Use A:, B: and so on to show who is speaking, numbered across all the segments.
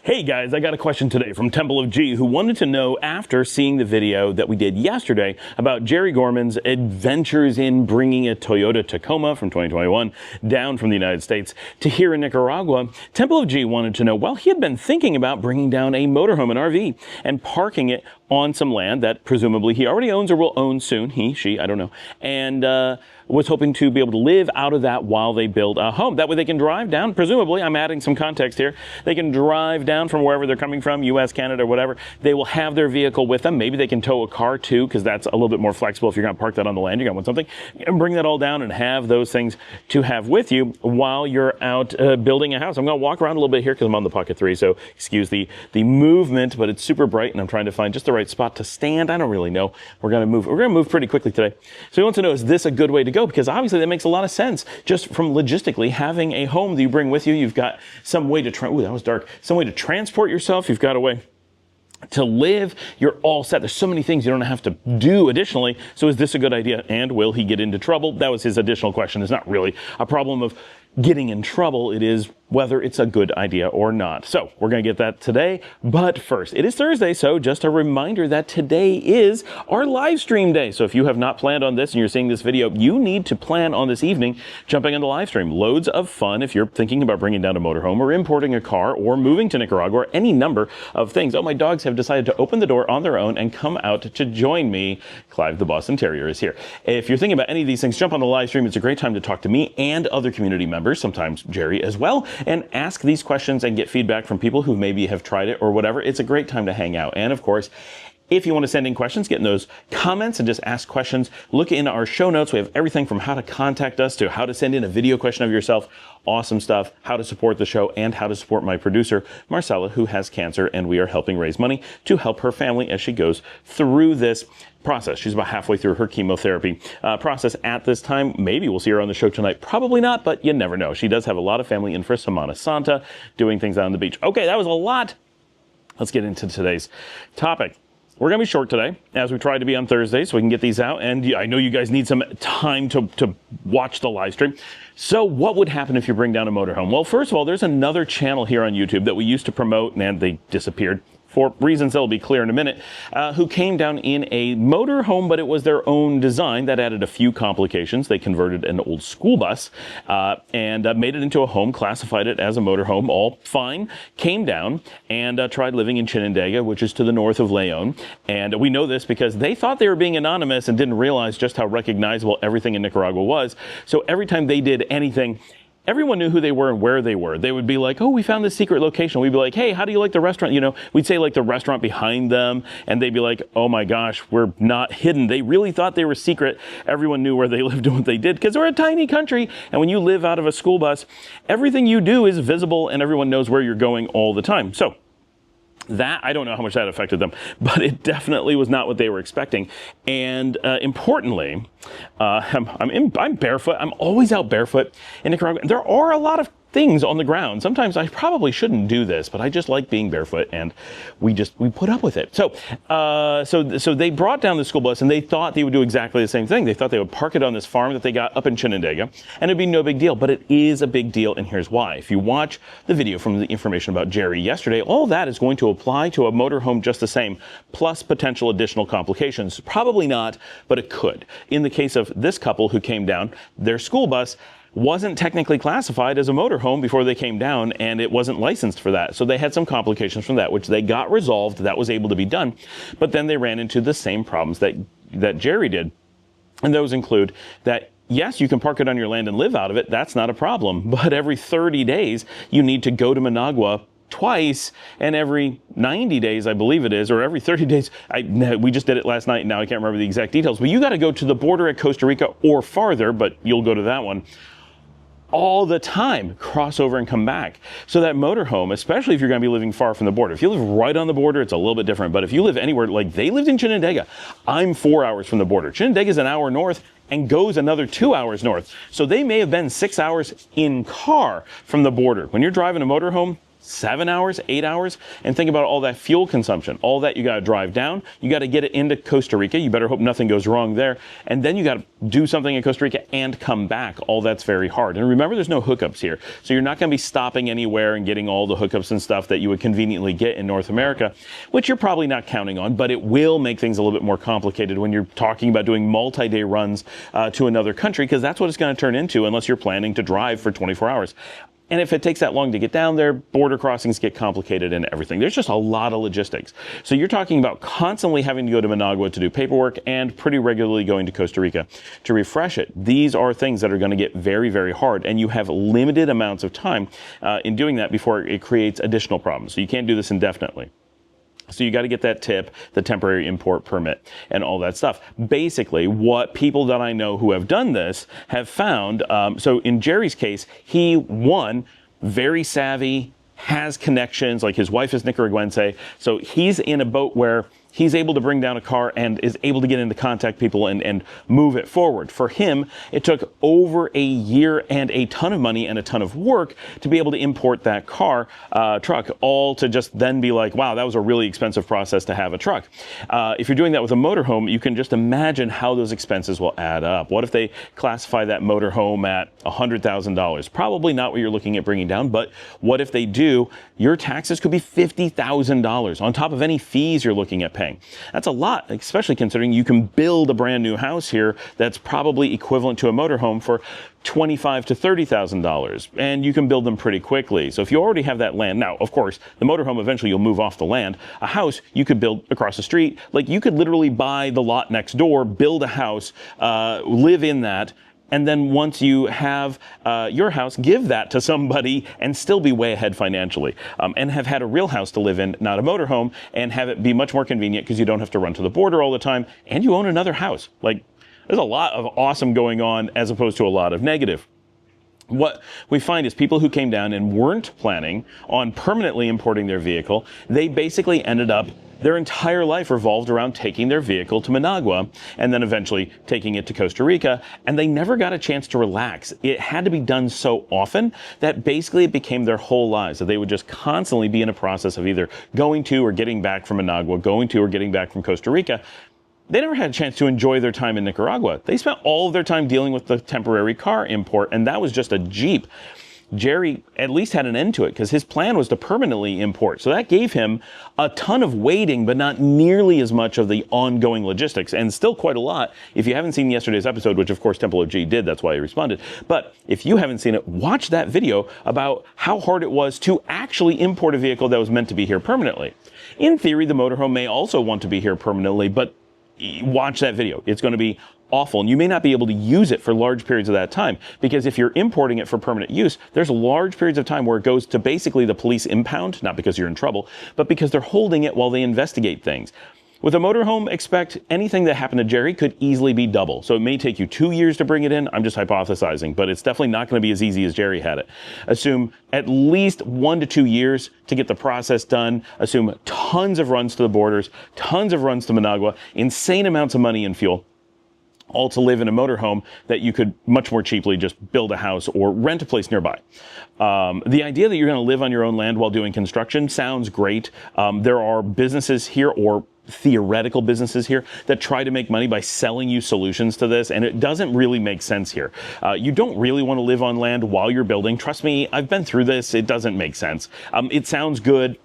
A: Hey guys, I got a question today from Temple of G who wanted to know, after seeing the video that we did yesterday about Jerry Gorman's adventures in bringing a Toyota Tacoma from 2021 down from the United States to here in Nicaragua, Temple of G wanted to know, well, he had been thinking about bringing down a motorhome, an RV, and parking it on some land that presumably he already owns or will own soon, he, she, I don't know, and was hoping to be able to live out of that while they build a home. That way they can drive down, presumably, I'm adding some context here, they can drive down from wherever they're coming from, US, Canada, whatever. They will have their vehicle with them. Maybe they can tow a car too, because that's a little bit more flexible. If you're going to park that on the land, you're going to want something, and bring that all down and have those things to have with you while you're out building a house. I'm going to walk around a little bit here because I'm on the Pocket 3, so excuse the movement, but it's super bright and I'm trying to find just the right spot to stand. I don't really know. We're going to move pretty quickly today. So he wants to know, is this a good way to go? Because obviously that makes a lot of sense. Just from logistically having a home that you bring with you, you've got some way to that was dark. Some way to transport yourself. You've got a way to live. You're all set. There's so many things you don't have to do additionally. So is this a good idea? And will he get into trouble? That was his additional question. It's not really a problem of getting in trouble. It is whether it's a good idea or not. So we're going to get that today. But first, it is Thursday, so just a reminder that today is our live stream day. So if you have not planned on this and you're seeing this video, you need to plan on this evening jumping on the live stream. Loads of fun if you're thinking about bringing down a motorhome or importing a car or moving to Nicaragua or any number of things. Oh, my dogs have decided to open the door on their own and come out to join me. Clive the Boston Terrier is here. If you're thinking about any of these things, jump on the live stream. It's a great time to talk to me and other community members, sometimes Jerry as well, and ask these questions and get feedback from people who maybe have tried it or whatever. It's a great time to hang out. And of course, if you want to send in questions, get in those comments and just ask questions. Look in our show notes. We have everything from how to contact us to how to send in a video question of yourself. Awesome stuff. How to support the show and how to support my producer, Marcela, who has cancer, and we are helping raise money to help her family as she goes through this process. She's about halfway through her chemotherapy process at this time. Maybe we'll see her on the show tonight. Probably not, but you never know. She does have a lot of family in for Semana Santa, doing things out on the beach. Okay, that was a lot. Let's get into today's topic. We're going to be short today, as we try to be on Thursday, so we can get these out. And I know you guys need some time to watch the live stream. So what would happen if you bring down a motorhome? Well, first of all, there's another channel here on YouTube that we used to promote, and they disappeared for reasons that will be clear in a minute, who came down in a motorhome, but it was their own design. That added a few complications. They converted an old school bus and made it into a home, classified it as a motorhome, all fine, came down and tried living in Chinandega, which is to the north of Leon. And we know this because they thought they were being anonymous and didn't realize just how recognizable everything in Nicaragua was. So every time they did anything, everyone knew who they were and where they were. They would be like, oh, we found this secret location. We'd be like, hey, how do you like the restaurant? You know, we'd say like the restaurant behind them, and they'd be like, oh my gosh, we're not hidden. They really thought they were secret. Everyone knew where they lived and what they did because we're a tiny country. And when you live out of a school bus, everything you do is visible and everyone knows where you're going all the time. So that, I don't know how much that affected them, but it definitely was not what they were expecting. And importantly, I'm barefoot. I'm always out barefoot in Nicaragua. There are a lot of things on the ground. Sometimes I probably shouldn't do this, but I just like being barefoot, and we put up with it. So they brought down the school bus, and they thought they would do exactly the same thing. They thought they would park it on this farm that they got up in Chinandega, and it'd be no big deal. But it is a big deal, and here's why. If you watch the video from the information about Jerry yesterday, all that is going to apply to a motorhome just the same, plus potential additional complications. Probably not, but it could. In the case of this couple who came down, their school bus wasn't technically classified as a motorhome before they came down, and it wasn't licensed for that. So they had some complications from that, which they got resolved. That was able to be done. But then they ran into the same problems that Jerry did. And those include that, yes, you can park it on your land and live out of it. That's not a problem. But every 30 days, you need to go to Managua twice, and every 90 days, I believe it is, or every 30 days, we just did it last night, and now I can't remember the exact details, but you got to go to the border at Costa Rica or farther, but you'll go to that one all the time, cross over and come back. So that motorhome, especially if you're going to be living far from the border, if you live right on the border, it's a little bit different. But if you live anywhere, like they lived in Chinandega, I'm 4 hours from the border. Chinandega is an hour north and goes another 2 hours north. So they may have been 6 hours in car from the border. When you're driving a motorhome, 7 hours, 8 hours, and think about all that fuel consumption. All that you got to drive down, you got to get it into Costa Rica. You better hope nothing goes wrong there. And then you got to do something in Costa Rica and come back. All that's very hard. And remember, there's no hookups here. So you're not going to be stopping anywhere and getting all the hookups and stuff that you would conveniently get in North America, which you're probably not counting on, but it will make things a little bit more complicated when you're talking about doing multi-day runs to another country, because that's what it's going to turn into unless you're planning to drive for 24 hours. And if it takes that long to get down there, border crossings get complicated and everything. There's just a lot of logistics. So you're talking about constantly having to go to Managua to do paperwork and pretty regularly going to Costa Rica to refresh it. These are things that are going to get very, very hard, and you have limited amounts of time in doing that before it creates additional problems. So you can't do this indefinitely. So you got to get that TIP, the temporary import permit, and all that stuff. Basically, what people that I know who have done this have found, so in Jerry's case, he, one, very savvy, has connections, like his wife is Nicaraguense, so he's in a boat where he's able to bring down a car and is able to get into contact people and move it forward. For him, it took over a year and a ton of money and a ton of work to be able to import that truck, all to just then be like, wow, that was a really expensive process to have a truck. If you're doing that with a motorhome, you can just imagine how those expenses will add up. What if they classify that motorhome at $100,000? Probably not what you're looking at bringing down, but what if they do? Your taxes could be $50,000 on top of any fees you're looking at paying. That's a lot, especially considering you can build a brand new house here that's probably equivalent to a motorhome for $25,000 to $30,000, and you can build them pretty quickly. So if you already have that land, now, of course, the motorhome, eventually you'll move off the land. A house you could build across the street. Like, you could literally buy the lot next door, build a house, live in that, and then once you have your house, give that to somebody and still be way ahead financially, and have had a real house to live in, not a motorhome, and have it be much more convenient because you don't have to run to the border all the time, and you own another house. Like, there's a lot of awesome going on as opposed to a lot of negative. What we find is people who came down and weren't planning on permanently importing their vehicle, they basically ended up, their entire life revolved around taking their vehicle to Managua and then eventually taking it to Costa Rica, and they never got a chance to relax. It had to be done so often that basically it became their whole lives, that they would just constantly be in a process of either going to or getting back from Managua, going to or getting back from Costa Rica. They never had a chance to enjoy their time in Nicaragua. They spent all of their time dealing with the temporary car import, and that was just a Jeep. Jerry at least had an end to it because his plan was to permanently import. So that gave him a ton of waiting, but not nearly as much of the ongoing logistics, and still quite a lot. If you haven't seen yesterday's episode, which of course Temple of G did, that's why he responded. But if you haven't seen it, watch that video about how hard it was to actually import a vehicle that was meant to be here permanently. In theory, the motorhome may also want to be here permanently, but watch that video. It's going to be awful, and you may not be able to use it for large periods of that time, because if you're importing it for permanent use, there's large periods of time where it goes to basically the police impound, not because you're in trouble, but because they're holding it while they investigate things. With a motorhome, expect anything that happened to Jerry could easily be double. So it may take you 2 years to bring it in. I'm just hypothesizing, but it's definitely not going to be as easy as Jerry had it. Assume at least 1 to 2 years to get the process done. Assume tons of runs to the borders, tons of runs to Managua, insane amounts of money and fuel, all to live in a motorhome that you could much more cheaply just build a house or rent a place nearby. The idea that you're going to live on your own land while doing construction sounds great. There are businesses here, or theoretical businesses here, that try to make money by selling you solutions to this, and it doesn't really make sense here. You don't really want to live on land while you're building. Trust me, I've been through this. It doesn't make sense. It sounds good.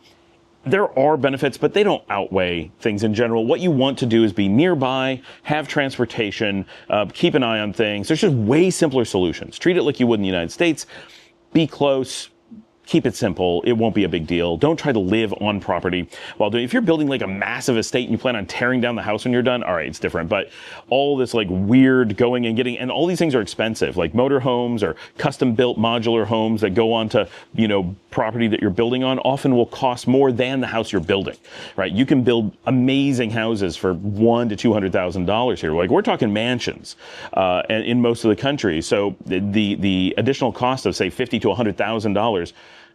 A: There are benefits, but they don't outweigh things in general. What you want to do is be nearby, have transportation, keep an eye on things. There's just way simpler solutions. Treat it like you would in the United States. Be close. Keep it simple. It won't be a big deal. Don't try to live on property while doing. If you're building like a massive estate and you plan on tearing down the house when you're done, all right, it's different. But all this like weird going and getting, and all these things are expensive, like motorhomes or custom built modular homes that go onto, property that you're building on, often will cost more than the house you're building, right? You can build amazing houses for $100,000 to $200,000 here. Like, we're talking mansions in most of the country. So the additional cost of say $50,000 to $100,000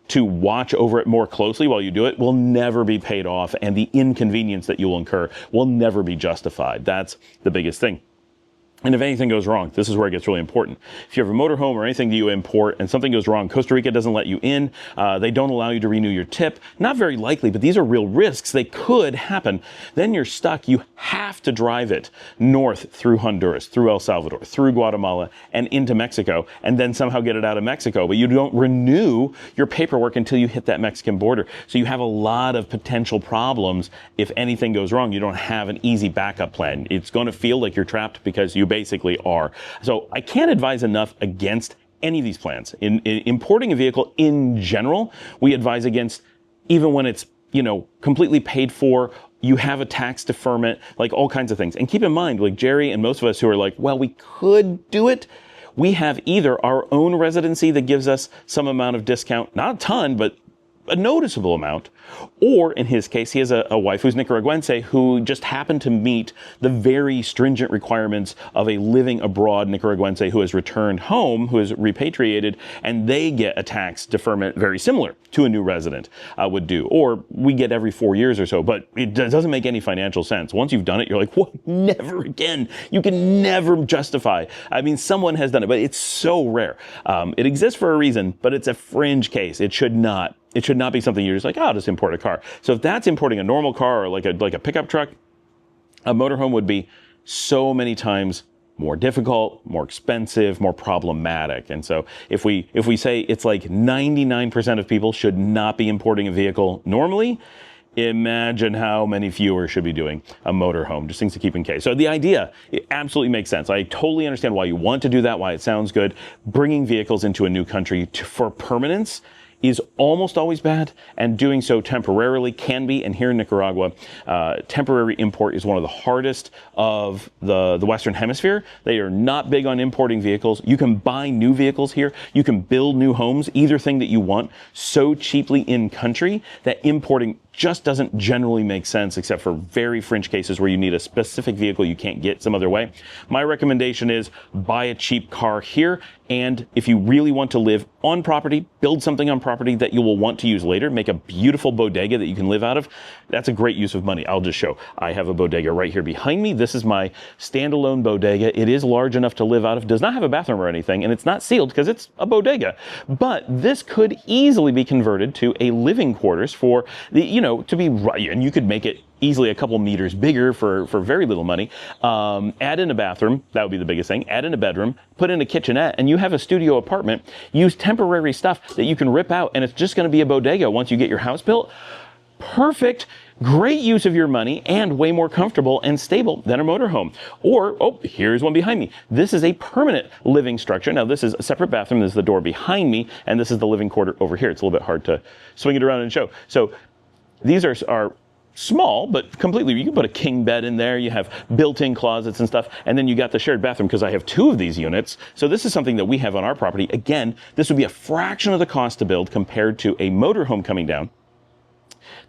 A: to watch over it more closely while you do it will never be paid off, and the inconvenience that you will incur will never be justified. That's the biggest thing. And if anything goes wrong, this is where it gets really important. If you have a motorhome or anything that you import and something goes wrong, Costa Rica doesn't let you in. They don't allow you to renew your tip. Not very likely, but these are real risks. They could happen. Then you're stuck. You have to drive it north through Honduras, through El Salvador, through Guatemala, and into Mexico, and then somehow get it out of Mexico. But you don't renew your paperwork until you hit that Mexican border. So you have a lot of potential problems if anything goes wrong. You don't have an easy backup plan. It's going to feel like you're trapped because you basically are. So I can't advise enough against any of these plans. In importing a vehicle in general, we advise against, even when it's, completely paid for, you have a tax deferment, like all kinds of things. And keep in mind, like Jerry and most of us who are like, well, we could do it. We have either our own residency that gives us some amount of discount, not a ton, but a noticeable amount, or in his case, he has a wife who's Nicaraguense who just happened to meet the very stringent requirements of a living abroad Nicaraguense who has returned home, who is repatriated, and they get a tax deferment very similar to a new resident would do. Or we get every 4 years or so, but it doesn't make any financial sense. Once you've done it, you're like, what? Never again. You can never justify. I mean, someone has done it, but it's so rare. It exists for a reason, but it's a fringe case. It should not be something you're just like, oh, I'll just import a car. So if that's importing a normal car or like a pickup truck, a motorhome would be so many times more difficult, more expensive, more problematic. And so if we say it's like 99% of people should not be importing a vehicle normally, imagine how many fewer should be doing a motorhome. Just things to keep in case. So the idea, it absolutely makes sense. I totally understand why you want to do that, why it sounds good. Bringing vehicles into a new country for permanence is almost always bad, and doing so temporarily can be. And here in Nicaragua, temporary import is one of the hardest of the Western Hemisphere. They are not big on importing vehicles. You can buy new vehicles here. You can build new homes, either thing that you want, so cheaply in country that importing just doesn't generally make sense, except for very fringe cases where you need a specific vehicle you can't get some other way. My recommendation is buy a cheap car here, and if you really want to live on property, build something on property that you will want to use later, make a beautiful bodega that you can live out of. That's a great use of money. I'll just show. I have a bodega right here behind me. This is my standalone bodega. It is large enough to live out of, does not have a bathroom or anything, and it's not sealed because it's a bodega. But this could easily be converted to a living quarters for the, to be right, and you could make it easily a couple meters bigger for very little money. Add in a bathroom, that would be the biggest thing. Add in a bedroom, put in a kitchenette, and you have a studio apartment. Use temporary stuff that you can rip out, and it's just going to be a bodega once you get your house built. Perfect. Great use of your money, and way more comfortable and stable than a motorhome. Or, oh, here's one behind me. This is a permanent living structure. Now, this is a separate bathroom. This is the door behind me, and this is the living quarter over here. It's a little bit hard to swing it around and show. So these are small, but completely, you can put a king bed in there. You have built-in closets and stuff. And then you got the shared bathroom, because I have 2 of these units. So this is something that we have on our property. Again, this would be a fraction of the cost to build compared to a motorhome coming down.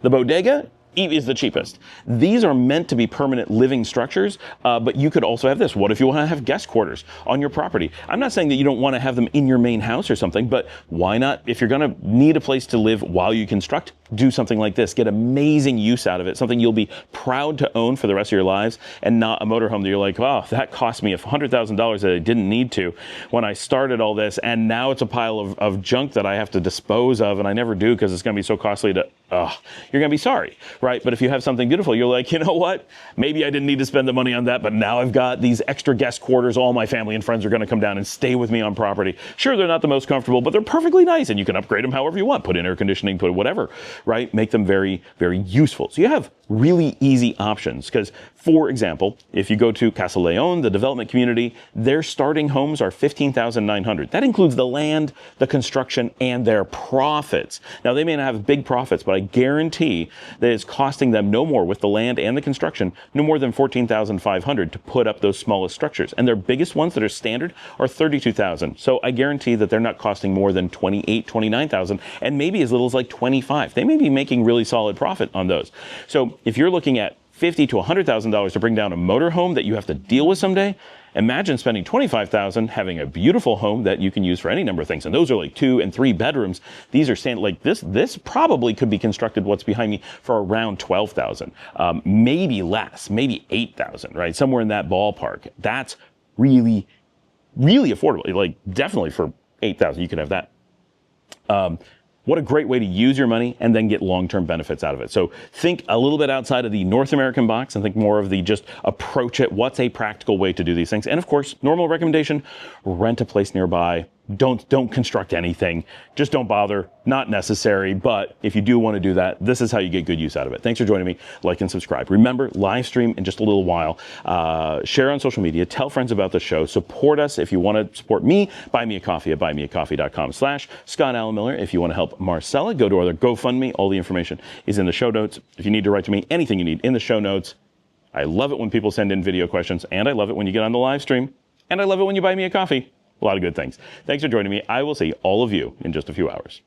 A: The bodega is the cheapest. These are meant to be permanent living structures, but you could also have this. What if you want to have guest quarters on your property? I'm not saying that you don't want to have them in your main house or something, but why not? If you're going to need a place to live while you construct, do something like this. Get amazing use out of it, something you'll be proud to own for the rest of your lives, and not a motorhome that you're like, wow, that cost me $100,000 that I didn't need to when I started all this, and now it's a pile of junk that I have to dispose of, and I never do because it's going to be so costly to, you're going to be sorry, right? But if you have something beautiful, you're like, you know what? Maybe I didn't need to spend the money on that, but now I've got these extra guest quarters. All my family and friends are going to come down and stay with me on property. Sure, they're not the most comfortable, but they're perfectly nice, and you can upgrade them however you want. Put in air conditioning, put whatever, right? Make them very, very useful. So you have really easy options, because, for example, if you go to Casa Leon, the development community, their starting homes are $15,900. That includes the land, the construction, and their profits. Now, they may not have big profits, but I guarantee that it's costing them no more with the land and the construction, no more than $14,500 to put up those smallest structures. And their biggest ones that are standard are $32,000. So I guarantee that they're not costing more than $28,000, $29,000, and maybe as little as like $25,000. They may be making really solid profit on those. So if you're looking at $50,000 to $100,000 to bring down a motorhome that you have to deal with someday, imagine spending $25,000 having a beautiful home that you can use for any number of things. And those are like 2 and 3 bedrooms. These are standard, like this probably could be constructed, what's behind me, for around $12,000, maybe less, maybe $8,000, right? Somewhere in that ballpark. That's really, really affordable. Like definitely for $8,000, you could have that. What a great way to use your money and then get long-term benefits out of it. So think a little bit outside of the North American box and think more of the just approach it. What's a practical way to do these things? And of course, normal recommendation, rent a place nearby. Don't construct anything. Just don't bother. Not necessary. But if you do want to do that, this is how you get good use out of it. Thanks for joining me. Like and subscribe. Remember, live stream in just a little while. Share on social media. Tell friends about the show. Support us. If you want to support me, buy me a coffee at buymeacoffee.com/Scott Allen Miller. If you want to help Marcela, go to our GoFundMe. All the information is in the show notes. If you need to write to me, anything you need in the show notes. I love it when people send in video questions, and I love it when you get on the live stream, and I love it when you buy me a coffee. A lot of good things. Thanks for joining me. I will see all of you in just a few hours.